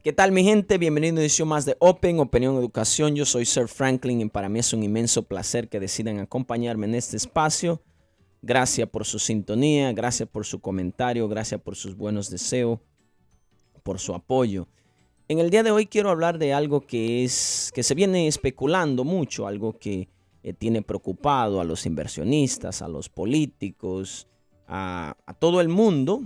¿Qué tal, mi gente? Bienvenido a una edición más de Open, Opinión Educación. Yo soy Sir Franklin y para mí es un inmenso placer que decidan acompañarme en este espacio. Gracias por su sintonía, gracias por su comentario, gracias por sus buenos deseos, por su apoyo. En el día de hoy quiero hablar de algo que se viene especulando mucho, algo que tiene preocupado a los inversionistas, a los políticos, a todo el mundo,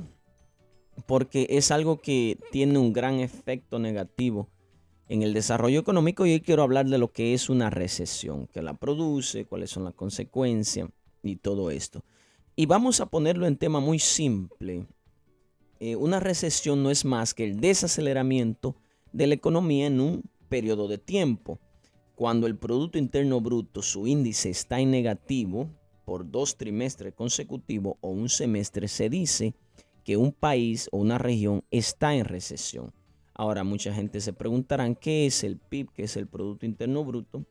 porque es algo que tiene un gran efecto negativo en el desarrollo económico. Y hoy quiero hablar de lo que es una recesión, qué la produce, cuáles son las consecuencias y todo esto. Y vamos a ponerlo en tema muy simple. Una recesión no es más que el desaceleramiento de la economía en un periodo de tiempo. Cuando el Producto Interno Bruto, su índice está en negativo por 2 trimestres consecutivos o un semestre, se dice que un país o una región está en recesión. Ahora, mucha gente se preguntarán qué es el PIB, qué es el Producto Interno Bruto.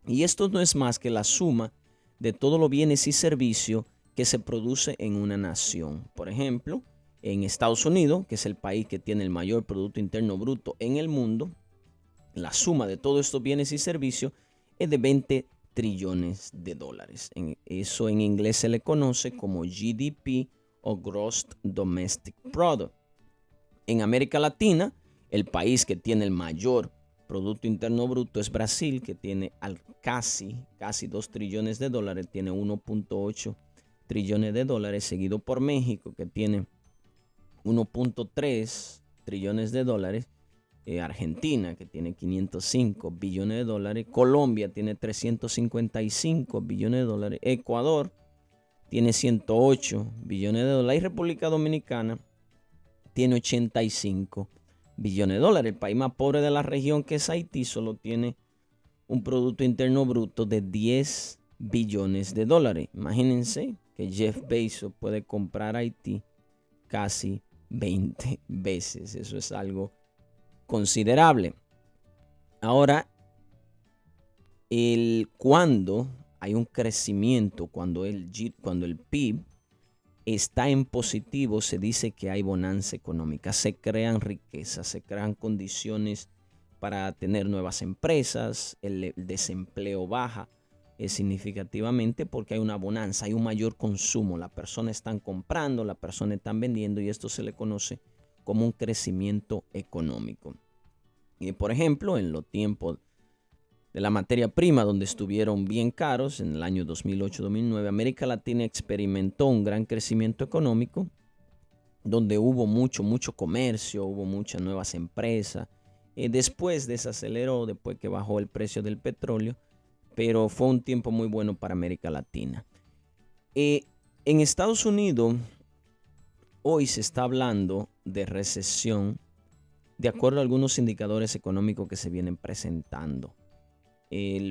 Y esto no es más que la suma de todos los bienes y servicios que se produce en una nación. Por ejemplo, en Estados Unidos, que es el país que tiene el mayor Producto Interno Bruto en el mundo, la suma de todos estos bienes y servicios es de 20 trillones de dólares. Eso en inglés se le conoce como GDP o Gross Domestic Product. En América Latina, el país que tiene el mayor Producto Interno Bruto es Brasil, que tiene casi 2 trillones de dólares, tiene 1.8 trillones de dólares, seguido por México, que tiene 1.3 trillones de dólares, Argentina, que tiene 505 billones de dólares, Colombia tiene 355 billones de dólares, Ecuador tiene 108 billones de dólares y República Dominicana tiene 85 billones de dólares. El país más pobre de la región, que es Haití, solo tiene un Producto Interno Bruto de 10 billones de dólares. Imagínense que Jeff Bezos puede comprar Haití casi 20 veces. Eso es algo considerable. Ahora, cuando hay un crecimiento, cuando el PIB está en positivo, se dice que hay bonanza económica, se crean riquezas, se crean condiciones para tener nuevas empresas, el desempleo baja significativamente porque hay una bonanza, hay un mayor consumo, las personas están comprando, las personas están vendiendo y esto se le conoce como un crecimiento económico. Y por ejemplo, en los tiempos de la materia prima, donde estuvieron bien caros en el año 2008-2009, América Latina experimentó un gran crecimiento económico, donde hubo mucho comercio, hubo muchas nuevas empresas. Después desaceleró, después que bajó el precio del petróleo, pero fue un tiempo muy bueno para América Latina. En Estados Unidos, hoy se está hablando de recesión, de acuerdo a algunos indicadores económicos que se vienen presentando.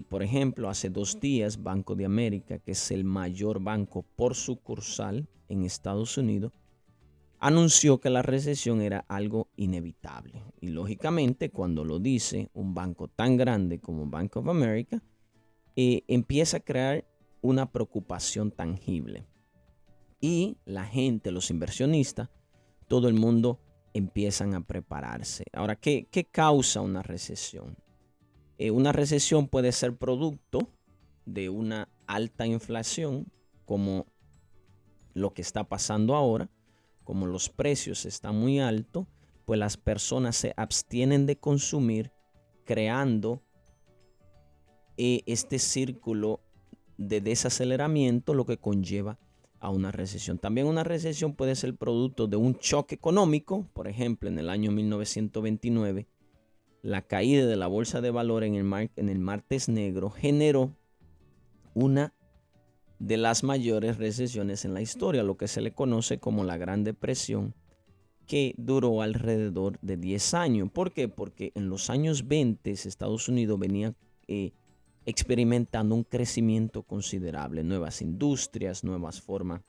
Por ejemplo, hace 2 días, Banco de América, que es el mayor banco por sucursal en Estados Unidos, anunció que la recesión era algo inevitable. Y lógicamente, cuando lo dice un banco tan grande como Bank of America, empieza a crear una preocupación tangible. Y la gente, los inversionistas, todo el mundo empiezan a prepararse. Ahora, ¿qué causa una recesión? Una recesión puede ser producto de una alta inflación, como lo que está pasando ahora, como los precios están muy altos, pues las personas se abstienen de consumir, creando este círculo de desaceleramiento, lo que conlleva a una recesión. También una recesión puede ser producto de un choque económico. Por ejemplo, en el año 1929, la caída de la bolsa de valores en el martes negro generó una de las mayores recesiones en la historia, lo que se le conoce como la Gran Depresión, que duró alrededor de 10 años. ¿Por qué? Porque en los años 20 Estados Unidos venía experimentando un crecimiento considerable, nuevas industrias, nuevas formas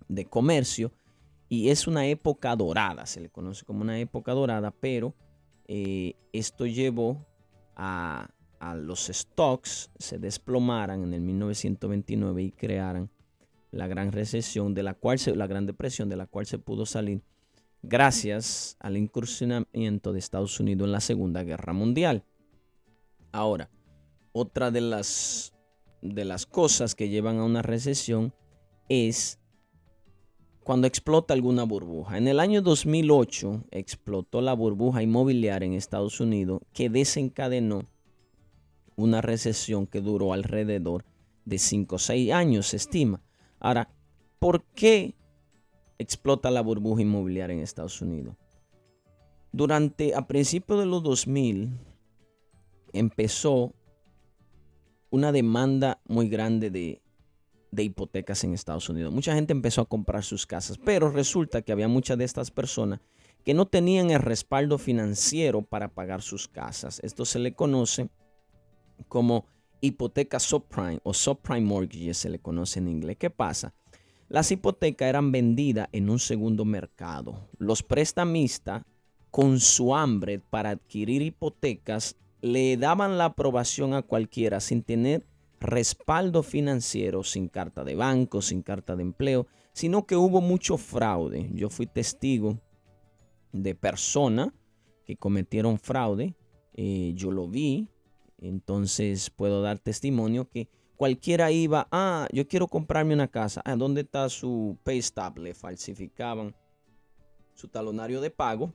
de comercio, y es una época dorada, se le conoce como una época dorada, pero esto llevó a los stocks se desplomaran en el 1929 y crearan la gran recesión, la Gran Depresión, de la cual se pudo salir gracias al incursionamiento de Estados Unidos en la Segunda Guerra Mundial. Ahora, otra de las cosas que llevan a una recesión es cuando explota alguna burbuja. En el año 2008 explotó la burbuja inmobiliaria en Estados Unidos que desencadenó una recesión que duró alrededor de 5 o 6 años, se estima. Ahora, ¿por qué explota la burbuja inmobiliaria en Estados Unidos? A principios de los 2000 empezó una demanda muy grande de hipotecas en Estados Unidos. Mucha gente empezó a comprar sus casas, pero resulta que había muchas de estas personas que no tenían el respaldo financiero para pagar sus casas. Esto se le conoce como hipoteca subprime o subprime mortgages, se le conoce en inglés. ¿Qué pasa? Las hipotecas eran vendidas en un segundo mercado. Los prestamistas, con su hambre para adquirir hipotecas, le daban la aprobación a cualquiera sin tener respaldo financiero, sin carta de banco, sin carta de empleo, sino que hubo mucho fraude. Yo fui testigo de personas que cometieron fraude, yo lo vi, entonces puedo dar testimonio que cualquiera iba, yo quiero comprarme una casa, ¿dónde está su pay stub? Le falsificaban su talonario de pago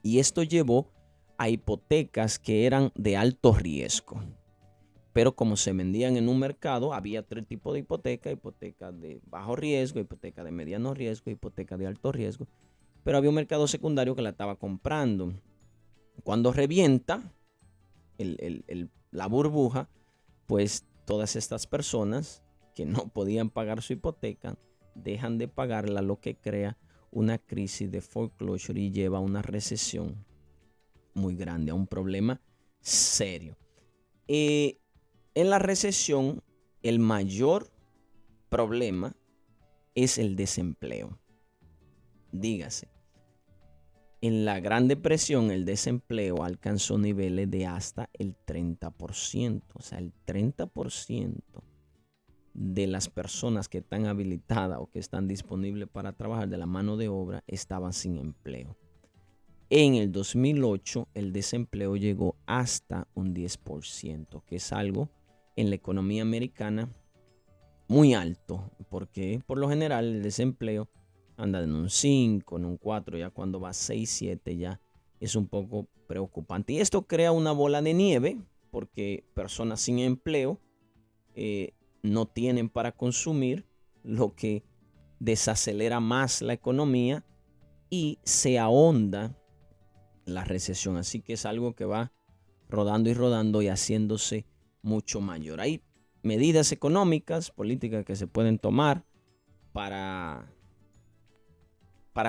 y esto llevó a hipotecas que eran de alto riesgo. Pero como se vendían en un mercado, había 3 tipos de hipoteca: hipoteca de bajo riesgo, hipoteca de mediano riesgo, hipoteca de alto riesgo. Pero había un mercado secundario que la estaba comprando. Cuando revienta la burbuja, pues todas estas personas que no podían pagar su hipoteca dejan de pagarla, lo que crea una crisis de foreclosure y lleva a una recesión muy grande, a un problema serio. En la recesión, el mayor problema es el desempleo. Dígase, en la Gran Depresión el desempleo alcanzó niveles de hasta el 30%. O sea, el 30% de las personas que están habilitadas o que están disponibles para trabajar de la mano de obra estaban sin empleo. En el 2008 el desempleo llegó hasta un 10%, que es algo en la economía americana muy alto, porque por lo general el desempleo anda en un 5, en un 4, ya cuando va a 6, 7 ya es un poco preocupante. Y esto crea una bola de nieve porque personas sin empleo no tienen para consumir, lo que desacelera más la economía y se ahonda la recesión. Así que es algo que va rodando y rodando y haciéndose mucho mayor. Hay medidas económicas, políticas que se pueden tomar para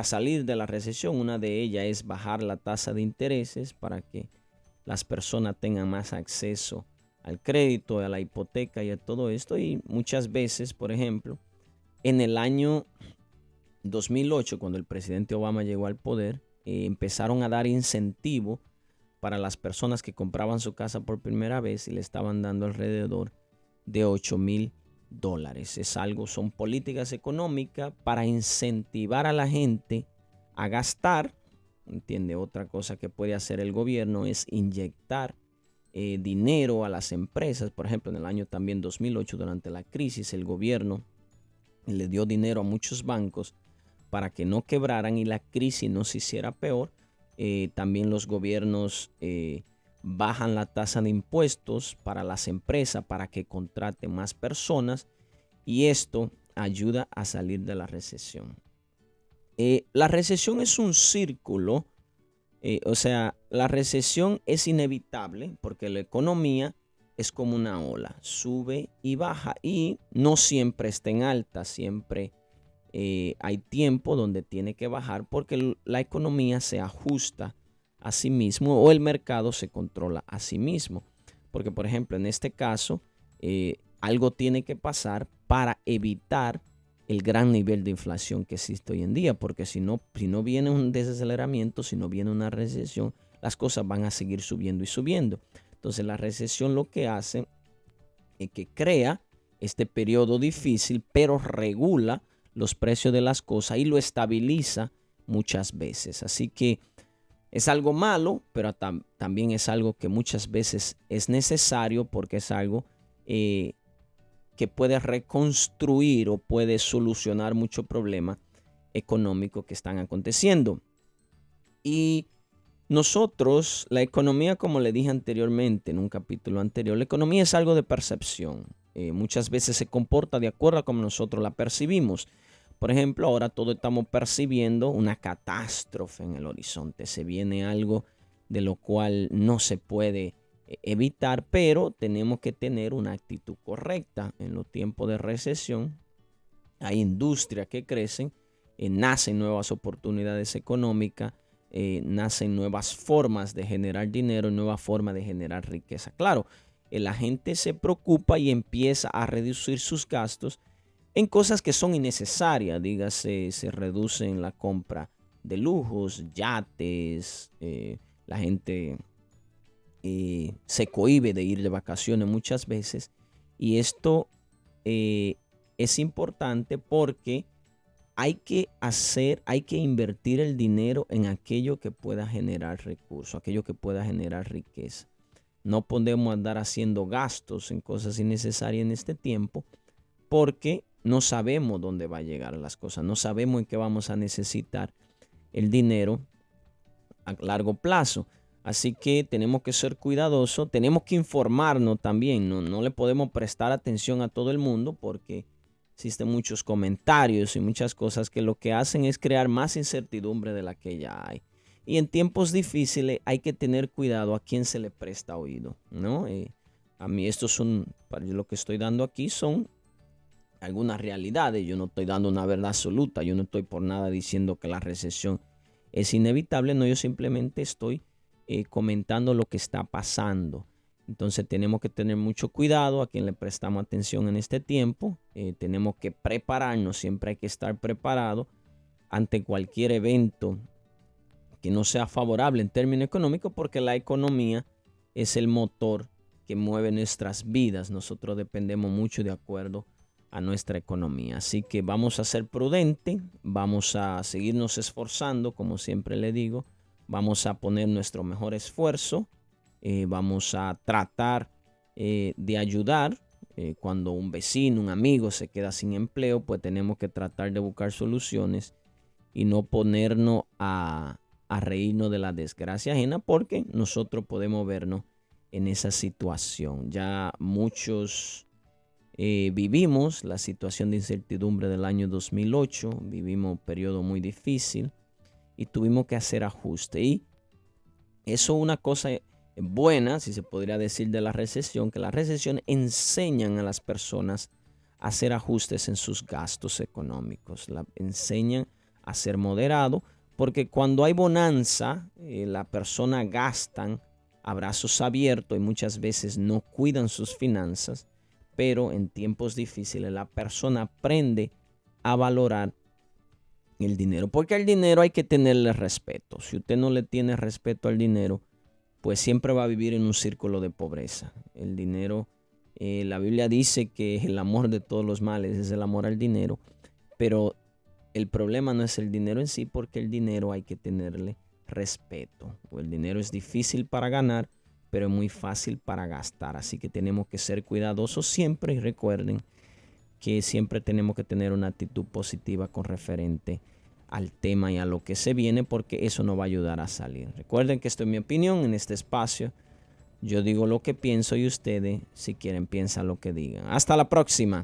salir de la recesión. Una de ellas es bajar la tasa de intereses para que las personas tengan más acceso al crédito, a la hipoteca y a todo esto. Y muchas veces, por ejemplo, en el año 2008, cuando el presidente Obama llegó al poder, empezaron a dar incentivo para las personas que compraban su casa por primera vez y le estaban dando alrededor de $8,000. Son políticas económicas para incentivar a la gente a gastar. ¿Entiende? Otra cosa que puede hacer el gobierno es inyectar dinero a las empresas. Por ejemplo, en el año también 2008, durante la crisis, el gobierno le dio dinero a muchos bancos para que no quebraran y la crisis no se hiciera peor. También los gobiernos bajan la tasa de impuestos para las empresas para que contraten más personas y esto ayuda a salir de la recesión. La recesión es un círculo, o sea, la recesión es inevitable porque la economía es como una ola, sube y baja y no siempre está en alta, siempre hay tiempo donde tiene que bajar porque la economía se ajusta a sí mismo o el mercado se controla a sí mismo. Porque, por ejemplo, en este caso, algo tiene que pasar para evitar el gran nivel de inflación que existe hoy en día. Porque si no viene un desaceleramiento, si no viene una recesión, las cosas van a seguir subiendo y subiendo. Entonces, la recesión lo que hace es que crea este periodo difícil, pero regula los precios de las cosas y lo estabiliza muchas veces. Así que es algo malo, pero también es algo que muchas veces es necesario porque es algo que puede reconstruir o puede solucionar muchos problemas económicos que están aconteciendo. Y nosotros, la economía, como le dije anteriormente en un capítulo anterior, la economía es algo de percepción. Muchas veces se comporta de acuerdo a como nosotros la percibimos. Por ejemplo, ahora todos estamos percibiendo una catástrofe en el horizonte. Se viene algo de lo cual no se puede evitar, pero tenemos que tener una actitud correcta. En los tiempos de recesión hay industrias que crecen, nacen nuevas oportunidades económicas, nacen nuevas formas de generar dinero, nuevas formas de generar riqueza. Claro, la gente se preocupa y empieza a reducir sus gastos en cosas que son innecesarias. Dígase, se reduce en la compra de lujos, yates, la gente se cohíbe de ir de vacaciones muchas veces. Y esto es importante porque hay que invertir el dinero en aquello que pueda generar recursos, aquello que pueda generar riqueza. No podemos andar haciendo gastos en cosas innecesarias en este tiempo porque no sabemos dónde va a llegar las cosas, no sabemos en qué vamos a necesitar el dinero a largo plazo. Así que tenemos que ser cuidadosos, tenemos que informarnos también, no le podemos prestar atención a todo el mundo porque existen muchos comentarios y muchas cosas que lo que hacen es crear más incertidumbre de la que ya hay. Y en tiempos difíciles hay que tener cuidado a quién se le presta oído, ¿no? A mí lo que estoy dando aquí son algunas realidades. Yo no estoy dando una verdad absoluta. Yo no estoy por nada diciendo que la recesión es inevitable. No, yo simplemente estoy comentando lo que está pasando. Entonces tenemos que tener mucho cuidado a quien le prestamos atención en este tiempo. Tenemos que prepararnos. Siempre hay que estar preparado ante cualquier evento que no sea favorable en términos económicos, porque la economía es el motor que mueve nuestras vidas. Nosotros dependemos mucho de acuerdo a nuestra economía. Así que vamos a ser prudentes, vamos a seguirnos esforzando, como siempre le digo, vamos a poner nuestro mejor esfuerzo, vamos a tratar de ayudar. Cuando un vecino, un amigo se queda sin empleo, pues tenemos que tratar de buscar soluciones y no ponernos a reírnos de la desgracia ajena, porque nosotros podemos vernos en esa situación. Ya muchos vivimos la situación de incertidumbre del año 2008, vivimos un periodo muy difícil y tuvimos que hacer ajustes. Y eso es una cosa buena, si se podría decir, de la recesión, que la recesión enseñan a las personas a hacer ajustes en sus gastos económicos, enseñan a ser moderado, porque cuando hay bonanza, la persona gastan a brazos abiertos y muchas veces no cuidan sus finanzas, pero en tiempos difíciles la persona aprende a valorar el dinero, porque al dinero hay que tenerle respeto. Si usted no le tiene respeto al dinero, pues siempre va a vivir en un círculo de pobreza. El dinero, la Biblia dice que el amor de todos los males es el amor al dinero, pero el problema no es el dinero en sí, porque el dinero hay que tenerle respeto. El dinero es difícil para ganar, pero es muy fácil para gastar. Así que tenemos que ser cuidadosos siempre y recuerden que siempre tenemos que tener una actitud positiva con referente al tema y a lo que se viene, porque eso nos va a ayudar a salir. Recuerden que esto es mi opinión en este espacio. Yo digo lo que pienso y ustedes, si quieren, piensan lo que digan. Hasta la próxima.